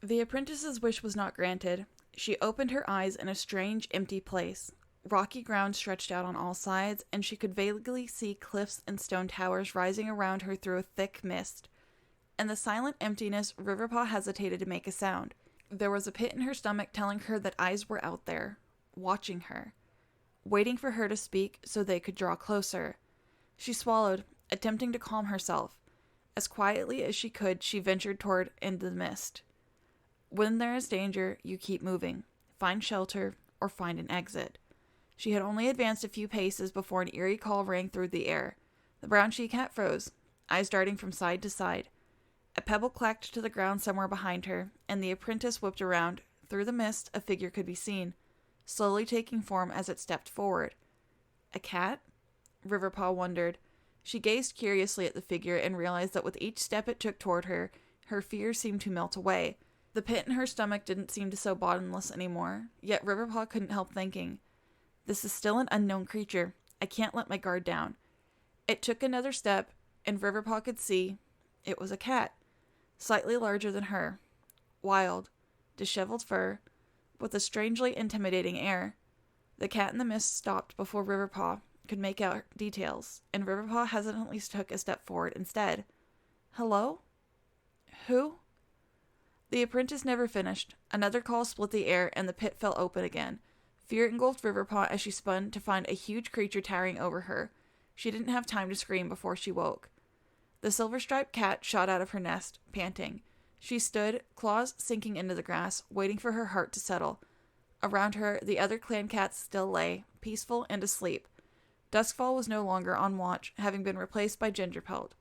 The apprentice's wish was not granted. She opened her eyes in a strange, empty place. Rocky ground stretched out on all sides, and she could vaguely see cliffs and stone towers rising around her through a thick mist. In the silent emptiness, Riverpaw hesitated to make a sound. There was a pit in her stomach telling her that eyes were out there, watching her, waiting for her to speak so they could draw closer. She swallowed, attempting to calm herself. As quietly as she could, she ventured toward into the mist. When there is danger, you keep moving, find shelter, or find an exit. She had only advanced a few paces before an eerie call rang through the air. The brown she-cat froze, eyes darting from side to side. A pebble clacked to the ground somewhere behind her, and the apprentice whipped around. Through the mist, a figure could be seen, slowly taking form as it stepped forward. A cat? Riverpaw wondered. She gazed curiously at the figure and realized that with each step it took toward her, her fear seemed to melt away. The pit in her stomach didn't seem so bottomless anymore, yet Riverpaw couldn't help thinking, "This is still an unknown creature. I can't let my guard down." It took another step, and Riverpaw could see it was a cat, slightly larger than her, wild, disheveled fur, with a strangely intimidating air. The cat in the mist stopped before Riverpaw could make out details, and Riverpaw hesitantly took a step forward instead. "Hello? Who?" The apprentice never finished. Another call split the air, and the pit fell open again. Fear engulfed Riverpaw as she spun to find a huge creature towering over her. She didn't have time to scream before she woke. The silver-striped cat shot out of her nest, panting. She stood, claws sinking into the grass, waiting for her heart to settle. Around her, the other clan cats still lay, peaceful and asleep. Duskfall was no longer on watch, having been replaced by Gingerpelt.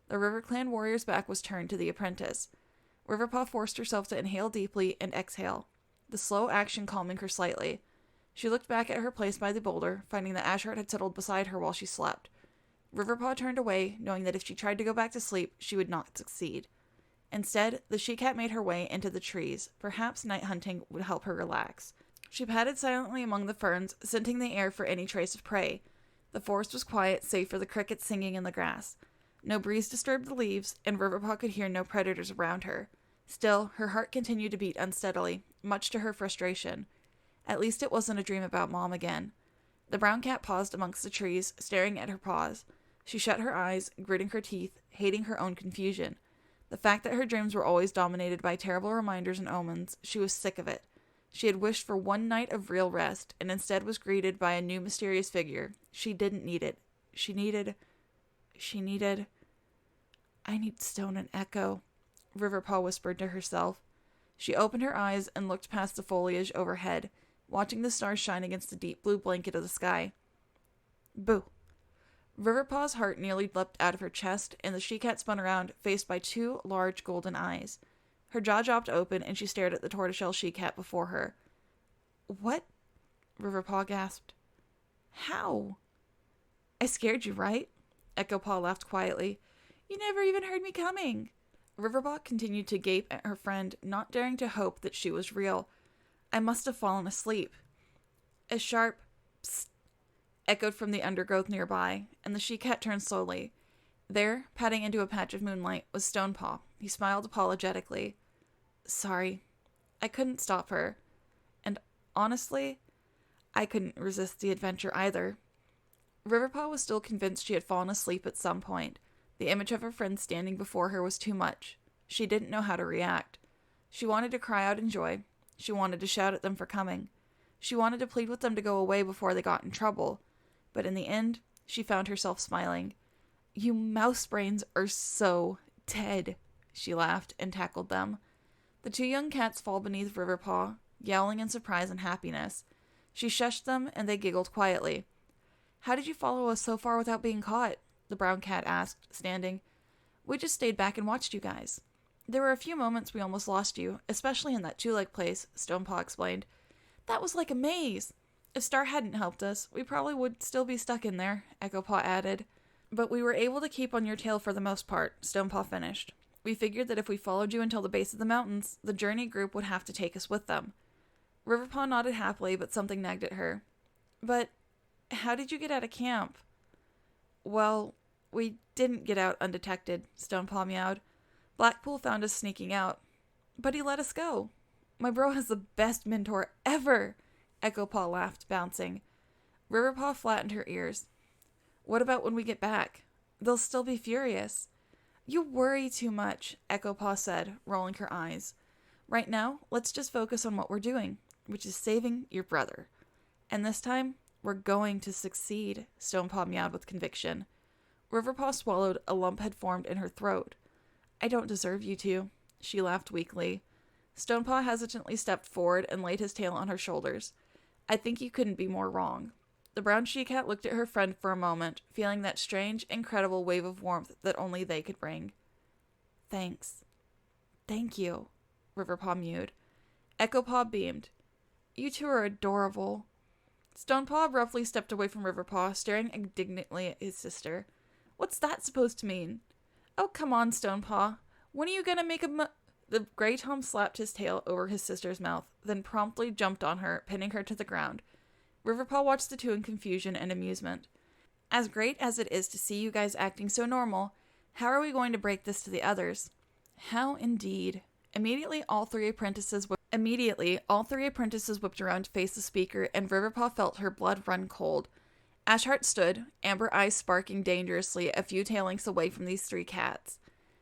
The River Clan warrior's back was turned to the apprentice. Riverpaw forced herself to inhale deeply and exhale, the slow action calming her slightly. She looked back at her place by the boulder, finding that Ashart had settled beside her while she slept. Riverpaw turned away, knowing that if she tried to go back to sleep, she would not succeed. Instead, the she-cat made her way into the trees. Perhaps night hunting would help her relax. She padded silently among the ferns, scenting the air for any trace of prey. The forest was quiet, save for the crickets singing in the grass. No breeze disturbed the leaves, and Riverpaw could hear no predators around her. Still, her heart continued to beat unsteadily, much to her frustration. At least it wasn't a dream about Mom again. The brown cat paused amongst the trees, staring at her paws. She shut her eyes, gritting her teeth, hating her own confusion. The fact that her dreams were always dominated by terrible reminders and omens, she was sick of it. She had wished for one night of real rest, and instead was greeted by a new mysterious figure. She didn't need it. She needed... "I need Stone and Echo," Riverpaw whispered to herself. She opened her eyes and looked past the foliage overhead, watching the stars shine against the deep blue blanket of the sky. Boo! Riverpaw's heart nearly leapt out of her chest, and the she-cat spun around, faced by two large golden eyes. Her jaw dropped open, and she stared at the tortoiseshell she-cat before her. "What?" Riverpaw gasped. "How?" "I scared you, right?" Echopaw laughed quietly. "You never even heard me coming." Riverpaw continued to gape at her friend, not daring to hope that she was real. "I must have fallen asleep." A sharp psst echoed from the undergrowth nearby, and the she-cat turned slowly. There, patting into a patch of moonlight, was Stonepaw. He smiled apologetically. "Sorry. I couldn't stop her. And honestly, I couldn't resist the adventure either." Riverpaw was still convinced she had fallen asleep at some point. The image of her friend standing before her was too much. She didn't know how to react. She wanted to cry out in joy. She wanted to shout at them for coming. She wanted to plead with them to go away before they got in trouble. But in the end, she found herself smiling. "You mouse brains are so dead," she laughed and tackled them. The two young cats fall beneath Riverpaw, yowling in surprise and happiness. She shushed them, and they giggled quietly. "How did you follow us so far without being caught?" the brown cat asked, standing. "We just stayed back and watched you guys. There were a few moments we almost lost you, especially in that two-leg place," Stonepaw explained. "That was like a maze. If Star hadn't helped us, we probably would still be stuck in there," Echopaw added. "But we were able to keep on your tail for the most part," Stonepaw finished. "We figured that if we followed you until the base of the mountains, the journey group would have to take us with them." Riverpaw nodded happily, but something nagged at her. "But how did you get out of camp?" "Well, we didn't get out undetected," Stonepaw meowed. "Blackpool found us sneaking out." But he let us go. My bro has the best mentor ever, Echo Paw laughed, bouncing. Riverpaw flattened her ears. What about when we get back? They'll still be furious. You worry too much, Echo Paw said, rolling her eyes. Right now, let's just focus on what we're doing, which is saving your brother. And this time, we're going to succeed, Stonepaw meowed with conviction. Riverpaw swallowed. A lump had formed in her throat. I don't deserve you to, she laughed weakly. Stonepaw hesitantly stepped forward and laid his tail on her shoulders. I think you couldn't be more wrong. The brown she-cat looked at her friend for a moment, feeling that strange, incredible wave of warmth that only they could bring. Thanks. Thank you, Riverpaw mewed. Echopaw beamed. You two are adorable. Stonepaw abruptly stepped away from Riverpaw, staring indignantly at his sister. What's that supposed to mean? Oh, come on, Stonepaw. When are you gonna make The Grey Tom slapped his tail over his sister's mouth, then promptly jumped on her, pinning her to the ground. Riverpaw watched the two in confusion and amusement. As great as it is to see you guys acting so normal, how are we going to break this to the others? How indeed. Immediately, all three apprentices whipped around to face the speaker, and Riverpaw felt her blood run cold. Ashheart stood, amber eyes sparking dangerously, a few tail lengths away from these three cats.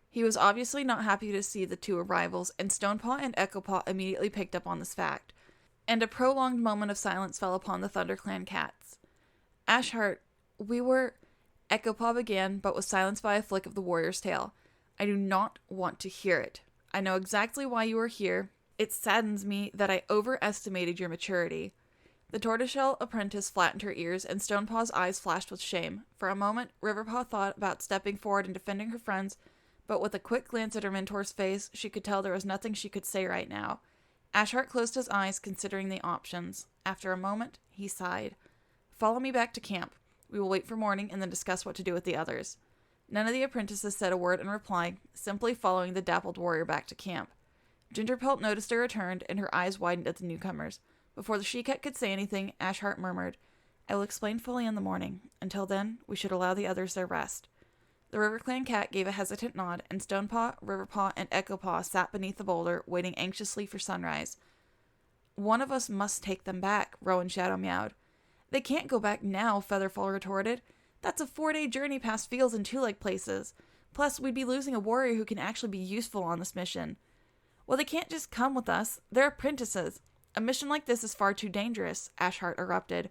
He was obviously not happy to see the two arrivals, and Stonepaw and Echopaw immediately picked up on this fact, and a prolonged moment of silence fell upon the ThunderClan cats. Ashheart, Echopaw began, but was silenced by a flick of the warrior's tail. I do not want to hear it. I know exactly why you are here. It saddens me that I overestimated your maturity. The tortoiseshell apprentice flattened her ears, and Stonepaw's eyes flashed with shame. For a moment, Riverpaw thought about stepping forward and defending her friends, but with a quick glance at her mentor's face, she could tell there was nothing she could say right now. Ashheart closed his eyes, considering the options. After a moment, he sighed. Follow me back to camp. We will wait for morning and then discuss what to do with the others. None of the apprentices said a word in reply, simply following the dappled warrior back to camp. Gingerpelt noticed her return, and her eyes widened at the newcomers. Before the she-cat could say anything, Ashheart murmured, I will explain fully in the morning. Until then, we should allow the others their rest. The RiverClan cat gave a hesitant nod, and Stonepaw, Riverpaw, and Echopaw sat beneath the boulder, waiting anxiously for sunrise. One of us must take them back, Rowan Shadow meowed. They can't go back now, Featherfall retorted. That's a 4-day journey past fields and two-leg places. Plus, we'd be losing a warrior who can actually be useful on this mission. Well, they can't just come with us. They're apprentices. A mission like this is far too dangerous, Ashheart erupted.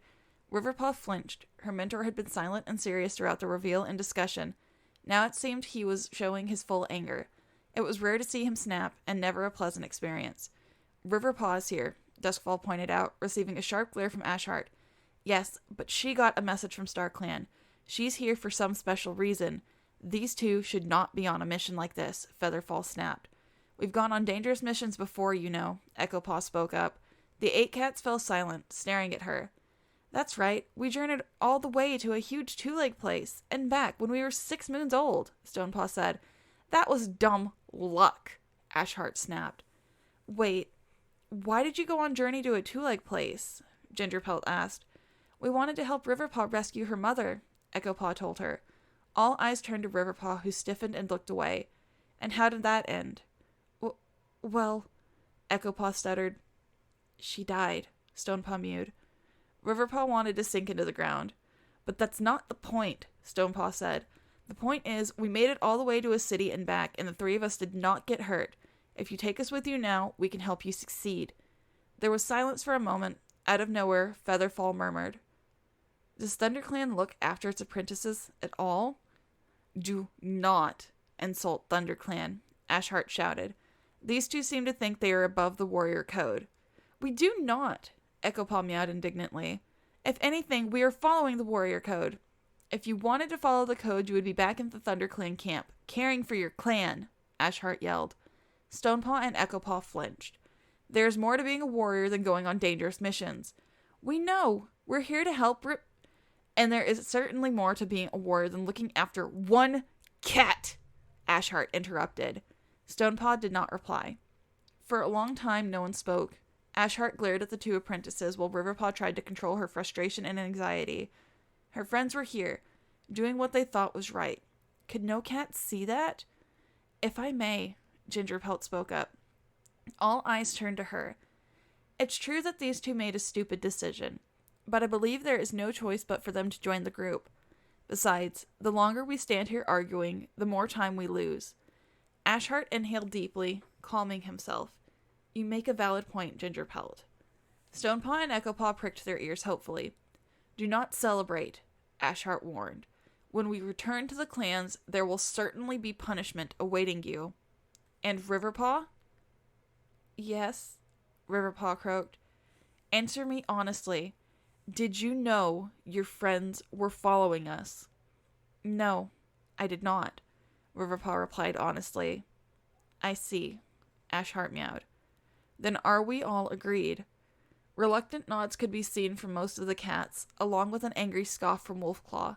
Riverpaw flinched. Her mentor had been silent and serious throughout the reveal and discussion. Now it seemed he was showing his full anger. It was rare to see him snap, and never a pleasant experience. Riverpaw is here, Duskfall pointed out, receiving a sharp glare from Ashheart. Yes, but she got a message from StarClan. She's here for some special reason. These two should not be on a mission like this, Featherfall snapped. We've gone on dangerous missions before, you know, Echopaw spoke up. The 8 cats fell silent, staring at her. That's right, we journeyed all the way to a huge two-leg place, and back when we were 6 moons old, Stonepaw said. That was dumb luck, Ashheart snapped. Wait, why did you go on journey to a two-leg place? Gingerpelt asked. We wanted to help Riverpaw rescue her mother, Echopaw told her. All eyes turned to Riverpaw, who stiffened and looked away. And how did that end? Well, Echopaw stuttered. She died, Stonepaw mewed. Riverpaw wanted to sink into the ground. But that's not the point, Stonepaw said. The point is, we made it all the way to a city and back, and the three of us did not get hurt. If you take us with you now, we can help you succeed. There was silence for a moment. Out of nowhere, Featherfall murmured. Does ThunderClan look after its apprentices at all? Do not insult ThunderClan, Ashheart shouted. These two seem to think they are above the warrior code. We do not, Echopaw meowed indignantly. If anything, we are following the warrior code. If you wanted to follow the code, you would be back in the ThunderClan camp, caring for your clan, Ashheart yelled. Stonepaw and Echopaw flinched. There's more to being a warrior than going on dangerous missions. We know. We're here to help And there is certainly more to being a warrior than looking after one cat, Ashheart interrupted. Stonepaw did not reply. For a long time, no one spoke. Ashheart glared at the two apprentices while Riverpaw tried to control her frustration and anxiety. Her friends were here, doing what they thought was right. Could no cat see that? If I may, Gingerpelt spoke up. All eyes turned to her. It's true that these two made a stupid decision, but I believe there is no choice but for them to join the group. Besides, the longer we stand here arguing, the more time we lose. Ashhart inhaled deeply, calming himself. You make a valid point, Gingerpelt. Stonepaw and Echopaw pricked their ears hopefully. Do not celebrate, Ashhart warned. When we return to the clans, there will certainly be punishment awaiting you. And Riverpaw? Yes, Riverpaw croaked. Answer me honestly. Did you know your friends were following us? No, I did not, Riverpaw replied honestly. I see, Ashhart meowed. Then are we all agreed? Reluctant nods could be seen from most of the cats, along with an angry scoff from Wolfclaw.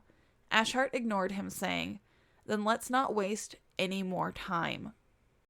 Ashhart ignored him, saying, Then let's not waste any more time.